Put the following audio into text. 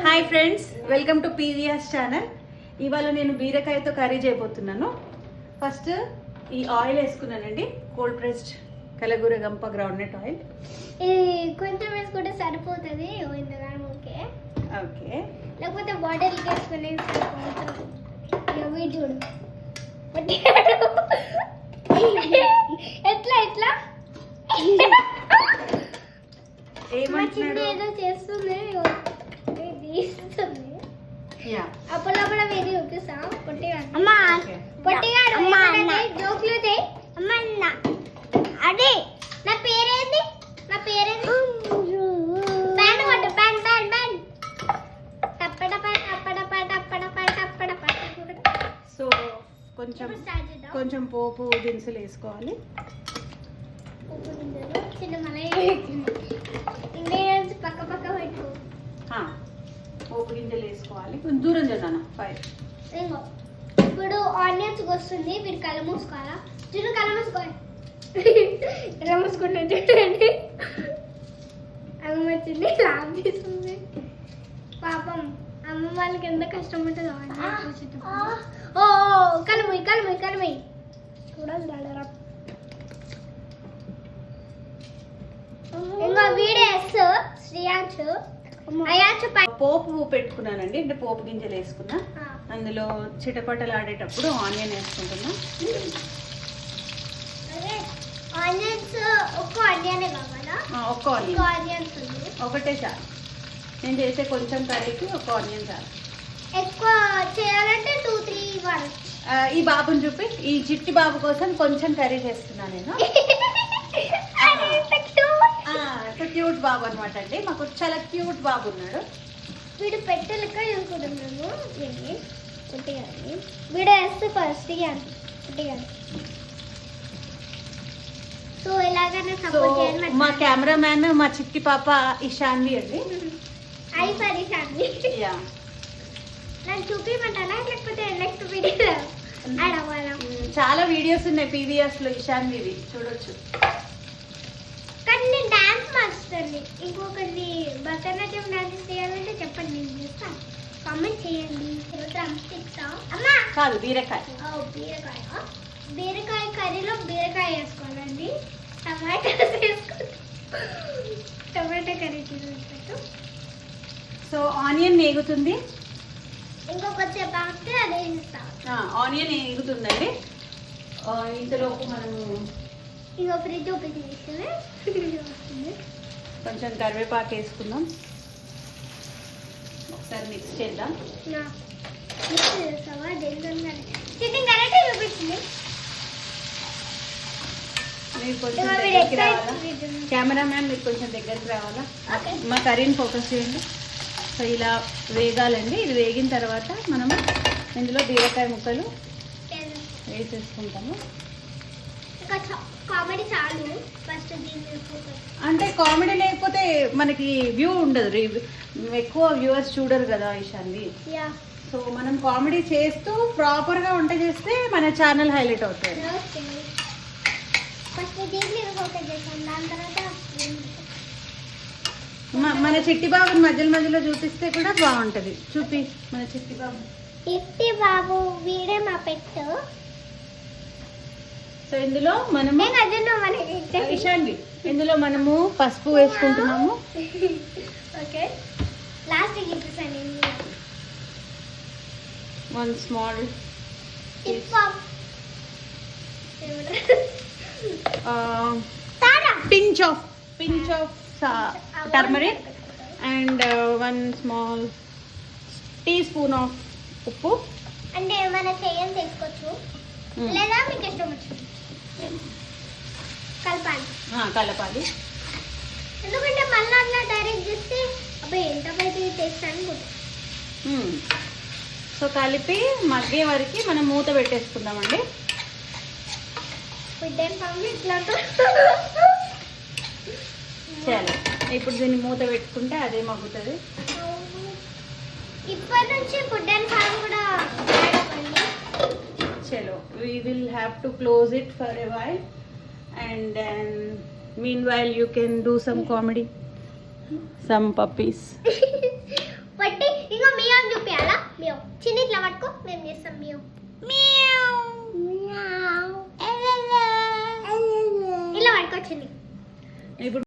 Hi friends, welcome to PVS channel. ఇవాళ నేను బీరకాయతో curry చేయబోతున్నాను. ఫస్ట్ ఈ ఆయిల్ వేసుకున్నానండి, కోల్డ్ ప్రెస్డ్ కలగూర గంప గ్రౌండ్నట్ ఆయిల్. కొంచెం వేసుకుంటే సరిపోతుంది. ఓకే ఓకే, లేకపోతే బాటిల్ వేసుకుని చూడు ఎట్లా ఎట్లా ఏమంటున్నాడు? ఏదో చేస్తుంది అప్పుడప్పుడు వేరే చూపిస్తా. పొట్టిగాడు జోక్లు చేయి. అదే నా పేరేంది? నా పేరేంది? బ్యాండ్ కొట్టు, బ్యాండ్ బ్యాండ్ బ్యాండ్. సో కొంచెం పోపు దినుసులు వేసుకోవాలి. చిన్న మళ్ళీ ఇంగ్రీడియంట్స్ పక్క పక్క పెట్టు. పోపు గింజలు వేసుకోవాలి. కొంచెం దూరం చేద్దాను. ఇప్పుడు ఆనియన్స్ వస్తుంది. మీరు కళ్ళ మూసుకోవాలా? చూడు, కళ్ళ మూసుకోవాలి. ఎలా మూసుకుంటా చూడండి. అమ్మ వచ్చింది, లాభ తీస్తుంది. పాపం అమ్మ వాళ్ళకి ఎంత కష్టం ఉంటుందో. ఓ కలుమయ్యి కలుమయ్యి కలుమయ్యి చూడాలి. ఇంకో వీడియోస్ శ్రీయాంశ్ పోపు పెట్టుకున్నానండి, అంటే పోపు గింజలు వేసుకున్నా. అందులో చిటపటలు ఆడేటప్పుడు ఆనియన్ వేసుకుంటున్నా. ఆనియన్స్ ఒక్క ఆనియనే కావాలా? ఒక్క ఆనియన్స్ ఒకటే చాలు. నేను చేసే కొంచెం కర్రీకి ఒక ఆనియన్ చాలు. ఎక్కువ చేయాలంటే 2-3 వాడచ్చు. ఈ బాబుని చూపి, ఈ చిట్టి బాబు కోసం కొంచెం కర్రీ చేస్తున్నా నేను. క్యూట్ బాబు అనమాట అండి, మాకు చాలా క్యూట్ బాబు ఉన్నాడు. వీడు పెట్టెలక చూసుకుంటున్నాను. వీడు వేస్తే ఫస్ట్ సో ఎలాగైనా సపోర్ట్ చేయాలి. మా కెమెరామ్యాన్ మా చిట్టి పాప ఇషాన్వి అండి. అయి సార్ ఇషాన్వి. నన్ను చూపించమంటారా లేకపోతే నెక్స్ట్ వీడియో అడవాలా? చాలా వీడియోస్ ఉన్నాయి పీవీఎస్ లో ఇషాన్వివి, చూడొచ్చు. కానీ నేను డాన్స్ మాస్టర్ని. ఇంకొకరిని భరతనాట్యం డాన్స్ చేయాలంటే చెప్పండి, నేను చేస్తాను. కామెంట్ చేయండి. అమ్మా కాదు, బీరకాయ. బీరకాయ కర్రీలో బీరకాయ వేసుకోవాలండి. టమాటా వేసుకో, టమాటా కర్రీ చూసినట్టు. సో ఆనియన్ వేగుతుంది. ఇంకొకసేపు ఆగితే అదే ఇస్తాం. ఆనియన్ వేగుతుందండి. ఇందులో మనము ఇంకో ఫ్రిడ్జ్ ఓపెన్ చేస్తే కొంచెం కరివేపాకు వేసుకుందాం. ఒకసారి మిక్స్ చేద్దాం. చికెన్ కరెక్ట్ చూపించింది. మీరు కొంచెం దగ్గరికి రావాలా? కెమెరామ్యాన్ మీరు కొంచెం దగ్గరికి రావాలా? మా కర్రీని ఫోకస్ చేయండి. సో ఇలా వేగాలండి. ఇది వేగిన తర్వాత మనము ఇందులో బీరకాయ ముక్కలు వేసేసుకుంటాము. కామెడీ చాలు ఫస్ట్. అంటే కామెడీ లేకపోతే మనకి వ్యూ ఉండదు, ఎక్కువ వ్యూవర్స్ చూడరు కదా ఇషాన్వి. సో మనం కామెడీ చేస్తూ ప్రాపర్గా వంట చేస్తే మన ఛానల్ హైలైట్ అవుతుంది. మన చిట్టి బాబుని మధ్యలో మధ్యలో చూపిస్తే కూడా బాగుంటది. చూపి మన చిట్టి బాబు. చిట్టి బాబు వీడే మా పెట్టు. సో ఇందులో మనము ఇందులో మనము పసుపు వేసుకుంటున్నాము. Okay, last one small pinch of turmeric and 1 small teaspoon of ఉప్పు. అంటే మన చెయ్యం తీసుకోవచ్చు లేదా మీకు ఇష్టం వచ్చింది కలపాలి. ఎందుకంటే మళ్ళీ అట్లా డైరెక్ట్ చేస్తే అబ్బాయి ఎంత బయట టేస్ట్ అనుకుంటా. సో కలిపి మగ్గే వరకు మనం మూత పెట్టేసుకుందామండి. చాలా ఇప్పుడు దీన్ని మూత పెట్టుకుంటే అదే మగ్గుతుంది. ఇప్పటి నుంచి ఫుడ్ అండ్ ఫార్మ్ కూడా చలో we will have to close it for a while and then meanwhile you can do some comedy. Some puppies. పట్టి ఇంకో మియో చూపియాలా? మియో చిన్న ఇట్లా పట్టుకో, మేము చేస్తాం మియో. ఇలా పట్టుకో చిన్ని. ఇప్పుడు